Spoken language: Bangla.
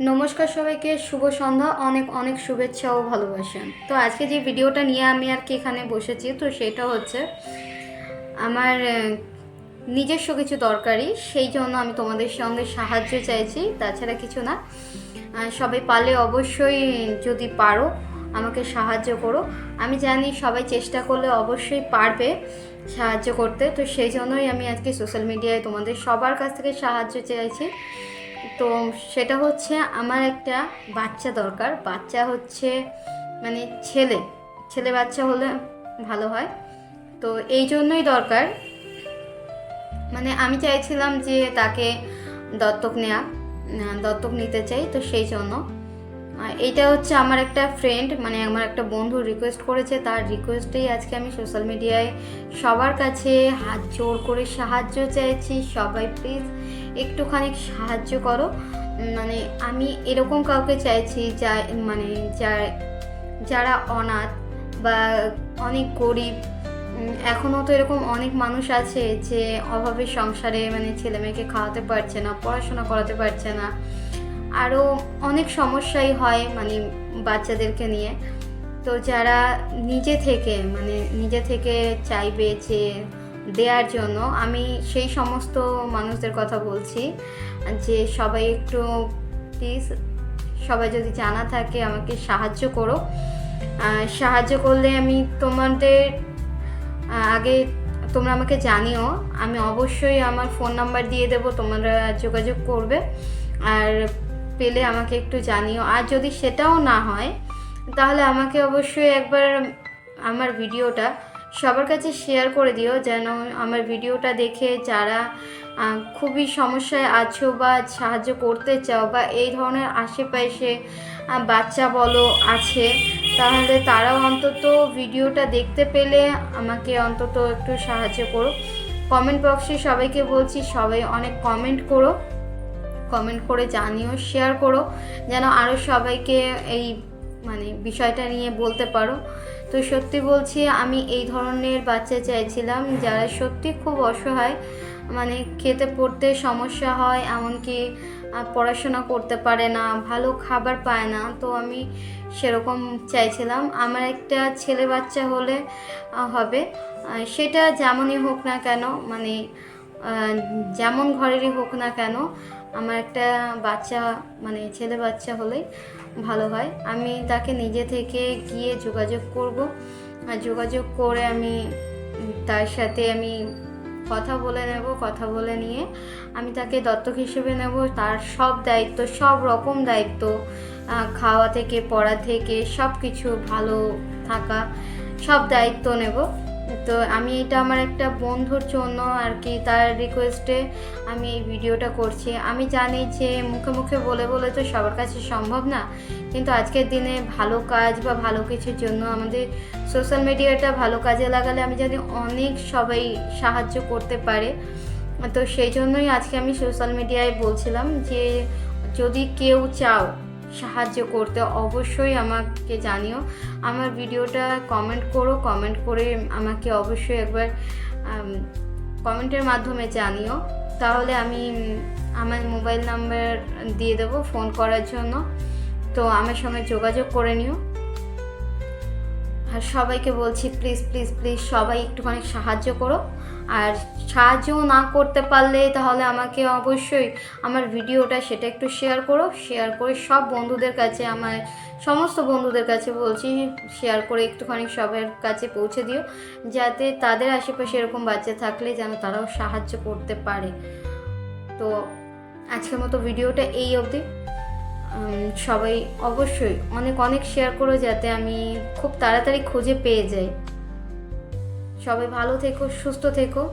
নমস্কার সবাইকে, শুভ সন্ধ্যা। অনেক অনেক শুভেচ্ছা ও ভালোবাসা। তো আজকে যে ভিডিওটা নিয়ে আমি আর কি এখানে বসেছি, তো সেটা হচ্ছে আমার নিজস্ব কিছু দরকারি, সেই জন্য আমি তোমাদের সঙ্গে সাহায্য চাইছি, তাছাড়া কিছু না। সবাই পারলে অবশ্যই, যদি পারো আমাকে সাহায্য করো। আমি জানি সবাই চেষ্টা করলে অবশ্যই পারবে সাহায্য করতে, তো সেই জন্যই আমি আজকে সোশ্যাল মিডিয়ায় তোমাদের সবার কাছ থেকে সাহায্য চাইছি। তো সেটা হচ্ছে আমার একটা বাচ্চা দরকার। বাচ্চা হচ্ছে মানে ছেলে ছেলে বাচ্চা হলে ভালো হয়। তো এই জন্যই দরকার, মানে আমি চাইছিলাম যে তাকে দত্তক নিতে চাই, তো সেই জন্য এইটা হচ্ছে আমার একটা ফ্রেন্ড, মানে আমার একটা বন্ধু রিকোয়েস্ট করেছে। তার রিকোয়েস্টেই আজকে আমি সোশ্যাল মিডিয়ায় সবার কাছে হাত জোর করে সাহায্য চাইছি। সবাই প্লিজ একটুখানি সাহায্য করো। মানে আমি এরকম কাউকে চাইছি মানে যারা অনাথ বা অনেক গরিব। এখনও তো এরকম অনেক মানুষ আছে যে অভাবের সংসারে মানে ছেলে মেয়েকে খাওয়াতে পারছে না, পড়াশোনা করাতে পারছে না, আরও অনেক সমস্যাই হয় মানে বাচ্চাদেরকে নিয়ে। তো যারা নিজে থেকে চাইবে যে দেওয়ার জন্য, আমি সেই সমস্ত মানুষদের কথা বলছি যে সবাই একটু প্লিজ, সবাই যদি জানা থাকে আমাকে সাহায্য করো। সাহায্য করলে আমি তোমাদের আগে তোমরা আমাকে জানিও, আমি অবশ্যই আমার ফোন নাম্বার দিয়ে দেবো, তোমরা যোগাযোগ করবে। আর পেলে আমাকে একটু জানিও। আর যদি সেটাও না হয় তাহলে আমাকে অবশ্যই একবার আমার ভিডিওটা সবার কাছে শেয়ার করে দিও, যেন আমার ভিডিওটা দেখে যারা খুবই সমস্যায় আছো বা সাহায্য করতে চাও বা এই ধরনের আশেপাশে বাচ্চা বলো আছে, তাহলে তারাও অন্তত ভিডিওটা দেখতে পেলে আমাকে অন্তত একটু সাহায্য করো। কমেন্ট বক্সে সবাইকে বলছি, সবাই অনেক কমেন্ট করে জানিও, শেয়ার করো, যেন আরও সবাইকে এই মানে বিষয়টা নিয়ে বলতে পারো। তো সত্যি বলছি, আমি এই ধরনের বাচ্চা চাইছিলাম যারা সত্যি খুব অসহায়, মানে খেতে পড়তে সমস্যা হয়, এমনকি পড়াশোনা করতে পারে না, ভালো খাবার পায় না। তো আমি সেরকম চাইছিলাম। আমার একটা ছেলে বাচ্চা হলে হবে, সেটা যেমনই হোক না কেন, মানে যেমন ঘরেরই হোক না কেন, আমার একটা বাচ্চা মানে ছেলে বাচ্চা হলেই ভালো হয়। আমি তাকে নিজে থেকে গিয়ে যোগাযোগ করব, আর যোগাযোগ করে আমি তার সাথে কথা বলে নেব। কথা বলে নিয়ে আমি তাকে দত্তক হিসেবে নেব। তার সব দায়িত্ব, সব রকম দায়িত্ব, খাওয়া থেকে পড়া থেকে সব কিছু, ভালো থাকা, সব দায়িত্ব নেব। তো আমি এটা আমার একটা বন্ধুর জন্য আর কি, তার রিকোয়েস্টে আমি এই ভিডিওটা করছি। আমি জানি যে মুখে মুখে বলে বলে তো সবার কাছে সম্ভব না, কিন্তু আজকের দিনে ভালো কাজ বা ভালো কিছুর জন্য আমাদের সোশ্যাল মিডিয়াটা ভালো কাজে লাগালে আমি জানি অনেক সবাই সাহায্য করতে পারে। তো সেই জন্যই আজকে আমি সোশ্যাল মিডিয়ায় বলছিলাম যে যদি কেউ চাও সাহায্য করতে অবশ্যই আমাকে জানিও। আমার ভিডিওটা কমেন্ট করো, কমেন্ট করে আমাকে অবশ্যই একবার কমেন্টের মাধ্যমে জানিও, তাহলে আমি আমার মোবাইল নাম্বার দিয়ে দেবো ফোন করার জন্য। তো আমার সঙ্গে যোগাযোগ করে নিও। আর সবাইকে বলছি প্লিজ প্লিজ প্লিজ সবাই একটুখানি সাহায্য করো। আর সাহায্য না করতে পারলে তাহলে আমাকে অবশ্যই আমার ভিডিওটা সেটা একটু শেয়ার করো। শেয়ার করে সব বন্ধুদের কাছে, আমার সমস্ত বন্ধুদের কাছে বলছি, শেয়ার করে একটুখানি সবার কাছে পৌঁছে দিও, যাতে তাদের আশেপাশে এরকম বাচ্চা থাকলে যেন তারাও সাহায্য করতে পারে। তো আজকের মতো ভিডিওটা এই অবধি। সবাই অবশ্যই অনেক অনেক শেয়ার করো, যাতে আমি খুব তাড়াতাড়ি খুঁজে পেয়ে যাই। সবাই ভালো থেকো, সুস্থ থেকো।